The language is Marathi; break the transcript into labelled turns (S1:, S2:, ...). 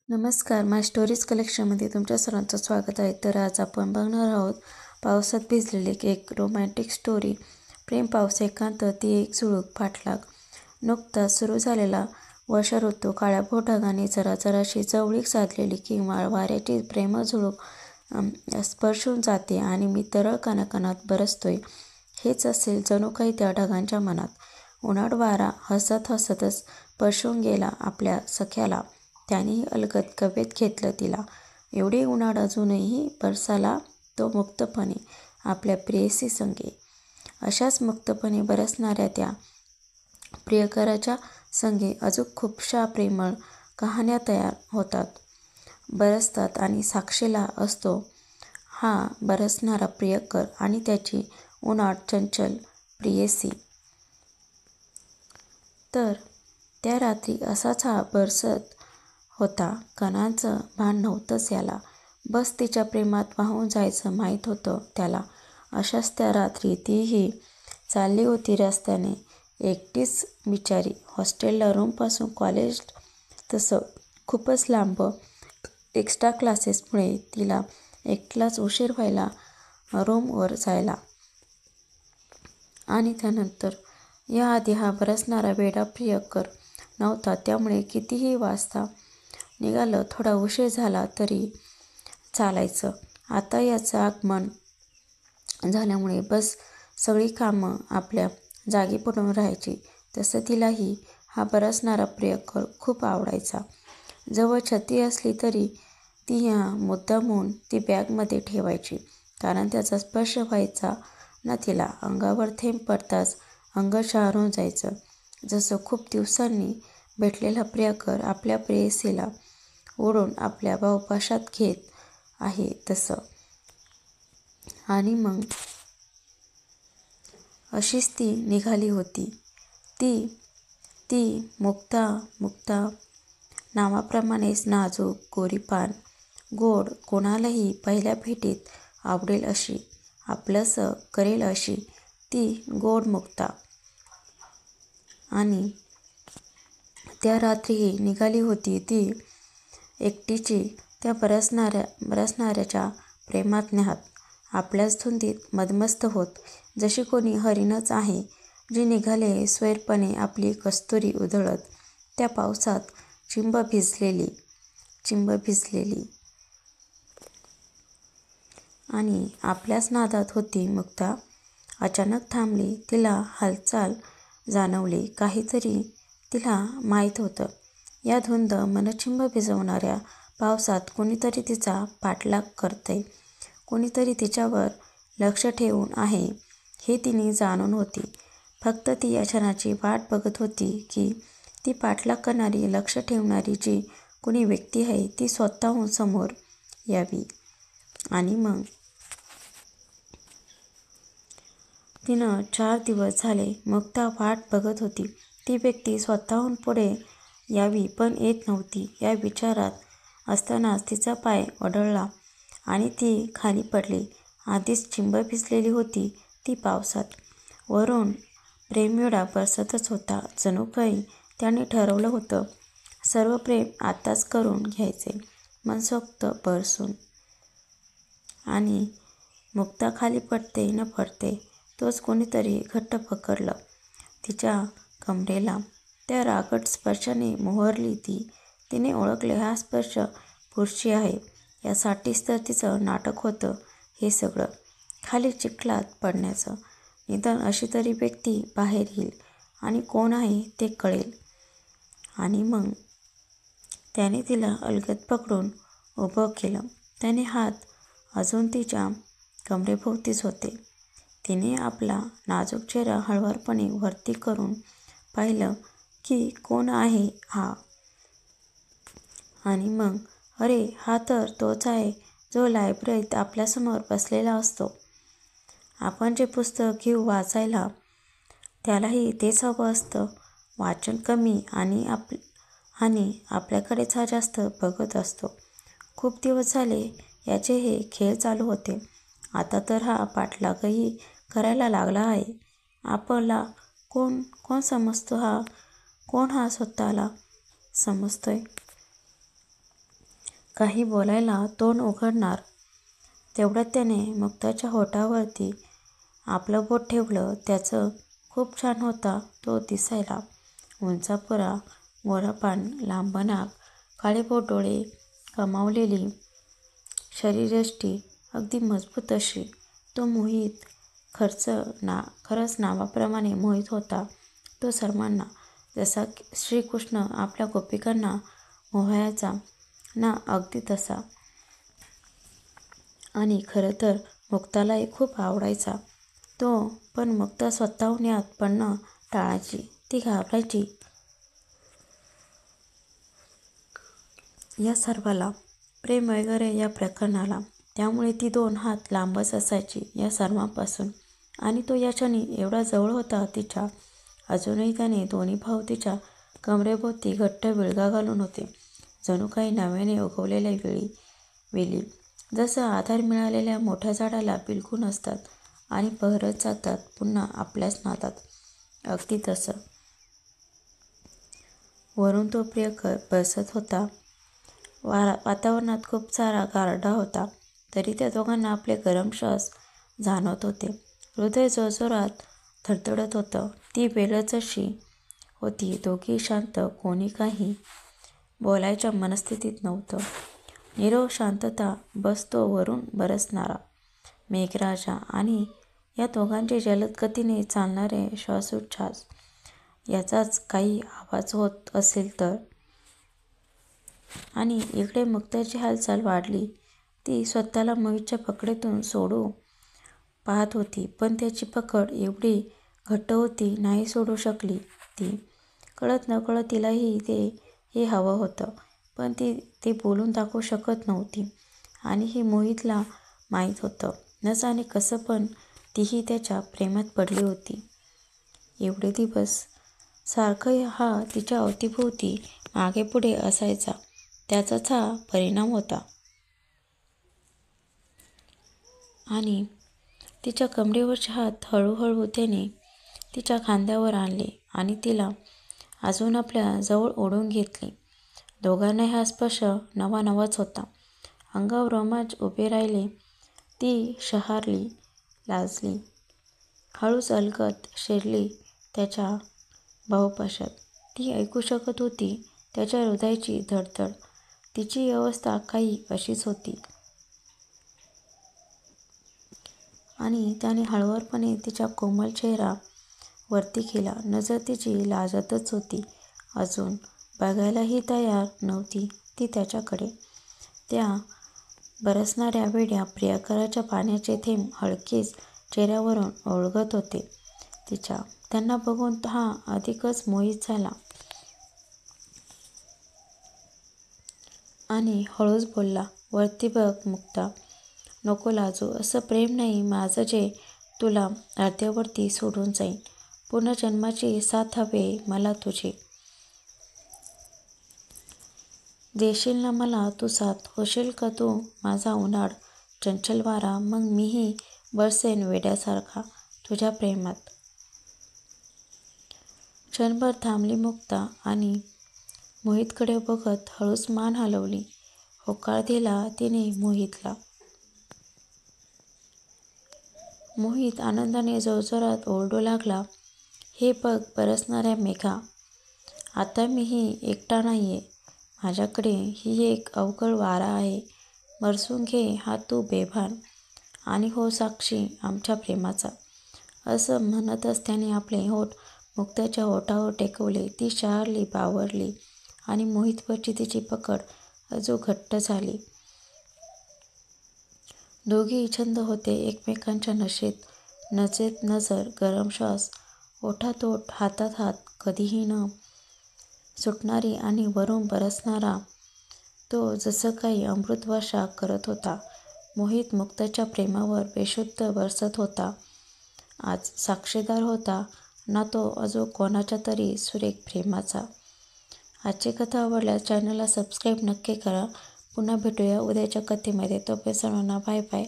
S1: नमस्कार, माय स्टोरीज कलेक्शनमध्ये तुमच्या सर्वांचं स्वागत आहे. तर आज आपण बघणार आहोत पावसात भिजलेली एक रोमॅन्टिक स्टोरी. प्रेम, पाऊस, एकांत, ती एक झुळूक, पाठलाग. नुकताच सुरू झालेला वर्षा ऋतू, काळ्याभोर ढगांनी जराशी जवळीक साधलेली किंवा वाऱ्याची प्रेमळ झुळूक स्पर्शून जाते आणि मी तरळ कणाकणात बरसतोय. हेच असेल जणू काही त्या ढगांच्या मनात. उन्हाळ वारा हसत हसतच स्पर्शून गेला आपल्या सख्याला. त्यानेही अलगद कवेत घेतलं तिला. एवढे उन्हाळ अजूनही बरसाला तो मुक्तपणे आपल्या प्रेयसी संगे. अशाच मुक्तपणे बरसणाऱ्या त्या प्रियकराच्या संगे अजून खूपशा प्रेमळ कहाण्या तयार होतात, बरसतात आणि साक्षीला असतो हा बरसणारा प्रियकर आणि त्याची उन्हाळ चंचल प्रेयसी. तर त्या रात्री असाच हा बरसत होता. कणांचं भान नव्हतंच याला. बस तिच्या प्रेमात वाहून जायचं माहीत होतं त्याला. अशाच त्या रात्री तीही चालली होती रस्त्याने एकटीच बिचारी. हॉस्टेलला रूमपासून कॉलेज तसं खूपच लांब. एक्स्ट्रा क्लासेसमुळे तिला एकटीलाच उशीर व्हायला रूमवर जायला. आणि त्यानंतर याआधी हा बरसणारा वेडा प्रियकर नव्हता, त्यामुळे कितीही वाजता निघालं थोडा उशीर झाला तरी चालायचं. आता याचं आगमन झाल्यामुळे बस सगळी कामं आपल्या जागी पडून राहायची. तसं तिलाही हा बरसणारा प्रियकर खूप आवडायचा. जवळ छत्री असली तरी ती मुद्दामून ती बॅगमध्ये ठेवायची, कारण त्याचा स्पर्श व्हायचा ना तिला. अंगावर थेंब पडताच अंग शहारून जायचं. जसं खूप दिवसांनी भेटलेला प्रियकर आपल्या प्रेयसीला ओढून आपल्या बाहुपाशात घेत आहे तसं. आणि मग अशीच ती निघाली होती. ती मुक्ता नावाप्रमाणेच नाजूक, गोरीपान, गोड, कोणालाही पहिल्या भेटीत आवडेल अशी, आपलंसं करेल अशी ती गोड मुक्ता. आणि त्या रात्रीही निघाली होती ती एकटीची त्या बरसणाऱ्याच्या प्रेमात न्हात, आपल्याच धुंदीत मदमस्त होत. जशी कोणी हरिणच आहे जी निघाले स्वैरपणे आपली कस्तुरी उधळत. त्या पावसात चिंब भिजलेली आणि आपल्याच नादात होती मुक्ता. अचानक थांबली. तिला हालचाल जाणवली. काहीतरी तिला माहीत होतं. या धुंद मनचिंब भिजवणाऱ्या पावसात कुणीतरी तिचा पाठलाग करतंय, कुणीतरी तिच्यावर लक्ष ठेवून आहे हे तिने जाणून होती. फक्त ती या क्षणाची वाट बघत होती की ती पाठलाग करणारी, लक्ष ठेवणारी जी कुणी व्यक्ती आहे ती स्वतःहून समोर यावी. आणि मग तिनं 4 दिवस झाले मुक्ता वाट बघत होती. ती व्यक्ती स्वतःहून पुढे यावी, पण येत नव्हती. या विचारात असतानाच तिचा पाय वळवळला आणि ती खाली पडली. आधीच चिंब भिजलेली होती ती पावसात. वरून प्रेमविडा बरसतच होता. जणू काही त्याने ठरवलं होतं सर्व प्रेम आत्ताच करून घ्यायचे, मनसोक्त बरसून. आणि मुक्ता खाली पडते न पडते तोच कोणीतरी घट्ट पकडलं तिच्या कमरेला. त्या रागट स्पर्शाने मोहरली ती. तिने ओळखले हा स्पर्श पुढची आहे. यासाठीच तर तिचं नाटक होतं हे सगळं, खाली चिखलात पडण्याचं. निदान अशी तरी व्यक्ती बाहेर येईल आणि कोण आहे ते कळेल. आणि मग त्याने तिला अलगद पकडून उभं केलं. त्याने हात अजून तिच्या कमरेभोवतीच होते. तिने आपला नाजूक चेहरा हळुवारपणे वरती करून पाहिलं की कोण आहे हा. आणि मग अरे, हा तर तोच आहे जो लायब्ररीत आपल्यासमोर बसलेला असतो. आपण जे पुस्तक घेऊ वाचायला त्यालाही तेच हवं असतं. वाचन कमी आणि आपल्याकडेच हा जास्त बघत असतो. खूप दिवस झाले याचे हे खेळ चालू होते. आता तर हा पाठलागही करायला लागला आहे. आपला कोण समजतो हा? कोण हा स्वतःला समजतोय? काही बोलायला तोंड उघडणार तेवढ्यात त्याने मुक्ताच्या ओठावरती आपलं बोट ठेवलं. त्याचं खूप छान होता तो दिसायला. उंचापुरा, गोरापान, लांब नाक, काळेभोर डोळे, कमावलेली शरीरयष्टी, अगदी मजबूत अशी. तो मोहित खरंच नावाप्रमाणे मोहित होता तो सर्वांना. जसा श्रीकृष्ण आपल्या गोपिकांना मोहायचा ना, अगदी तसा. आणि खरं तर मुक्तालाही खूप आवडायचा तो. पण मुक्ता स्वतःहून यात पडणं टाळायची. ती घाबरायची या सर्वाला, प्रेम वगैरे या प्रकरणाला. त्यामुळे ती 2 हात लांबच असायची या सर्वांपासून. आणि तो या क्षणी एवढा जवळ होता तिच्या. अजूनही त्याने दोन्ही भाऊ तिच्या कमरेभोवती घट्ट विळगा घालून होते, जणू काही नव्याने उगवलेल्या वेली. जसं आधार मिळालेल्या मोठ्या झाडाला बिलगून असतात आणि बहरत जातात पुन्हा आपल्याच नादात, अगदी तसं. वरून तो प्रिय बरसत होता. वातावरणात खूप सारा गारठा होता. तरी त्या दोघांना आपले गरम श्वास जाणवत होते. हृदय जोरजोरात धडधडत होतं. ती बेलजशी होती. दोघी शांत, कोणी काही बोलायच्या मनस्थितीत नव्हतं. नीरव शांतता. बस तो वरून बरसणारा मेघराजा आणि या दोघांचे जलद गतीने चालणारे श्वासोच्छ्वास याचाच काही आवाज होत असेल तर. आणि इकडे मुक्ताची हालचाल वाढली. ती स्वतःला मोहितच्या पकडीतून सोडू पाहत होती, पण त्याची पकड एवढी घट्ट होती, नाही सोडू शकली ती. कळत नकळत तिलाही हे हवं होतं, पण ती ते बोलून दाखवू शकत नव्हती. आणि हे मोहितला माहीत होतं. न जाणे कसं, पण तीही त्याच्या प्रेमात पडली होती. एवढे दिवस सारखं हा तिच्या अवतीभोवती मागेपुढे असायचा, त्याचाच हा परिणाम होता. आणि तिच्या कमरेवरचे हात हळूहळू त्याने तिच्या खांद्यावर आणले आणि तिला अजून आपल्या जवळ ओढून घेतले. दोघांनाही हा स्पर्श नवा-नवाच होता. अंगावर रोमांच उभे राहिले. ती शहारली, लाजली, हळूच अलगद शिरली त्याच्या बाहुपाशात. ती ऐकू शकत होती त्याच्या हृदयाची धडधड. तिची अवस्था काही अशीच होती. आणि त्याने हळुवारपणे तिचा कोमल चेहरा वरती केला. नजर तिची लाजतच होती. अजून बघायलाही तयार नव्हती ती त्याच्याकडे. त्या बरसणाऱ्या वेड्या प्रियकराच्या पाण्याचे थेंब हलकेच चेहऱ्यावरून ओघळत होते तिच्या. त्यांना बघून हा अधिकच मोहित झाला. आणि हळूच बोलला, वरती बघ मुक्ता, नको लाजू. असं प्रेम नाही माझं जे तुला अर्ध्यावरती सोडून जाईन. पुनर्जन्माची साथ हवे मला तुझी. देशील ना मला तू साथ? होशील का तू माझा उनाड चंचल वारा? मग मीही बरसेन वेड्यासारखा तुझ्या प्रेमात. क्षणभर थांबली मुक्ता आणि मोहितकडे बघत हळूच मान हलवली. होकार दिला तिने मोहितला. मोहित आनंदाने जोरजोरात ओरडू लागला, हे बघ बरसणाऱ्या मेघा, आता मीही एकटा नाहीये. माझ्याकडे ही एक अवघड वारा आहे. बरसून घे हा तू बेभान आणि हो साक्षी आमच्या प्रेमाचा. असं म्हणतच त्याने आपले होठ मुक्ताच्या ओठावर टेकवले. ती शहारली, बावरली आणि मोहितवरची तिची पकड अजून घट्ट झाली. दोघेही छंद होते एकमेकांच्या नशेत. नजरेत नजर, गरम श्वास, ओठात ओठ, हातात हात, कधीही न सुटणारी आणि वरून बरसणारा तो जसं काही अमृतवर्षा करत होता. मोहित मुक्ताच्या प्रेमावर बेशुद्ध बरसत होता. आज साक्षीदार होता ना तो अजून कोणाच्या तरी सुरेख प्रेमाचा. आजची कथा आवडल्यास चॅनलला सबस्क्राईब नक्की करा. पुन्हा भेटूया उद्याच्या कथेमध्ये. तोपर्यंत सर्वांना बाय बाय.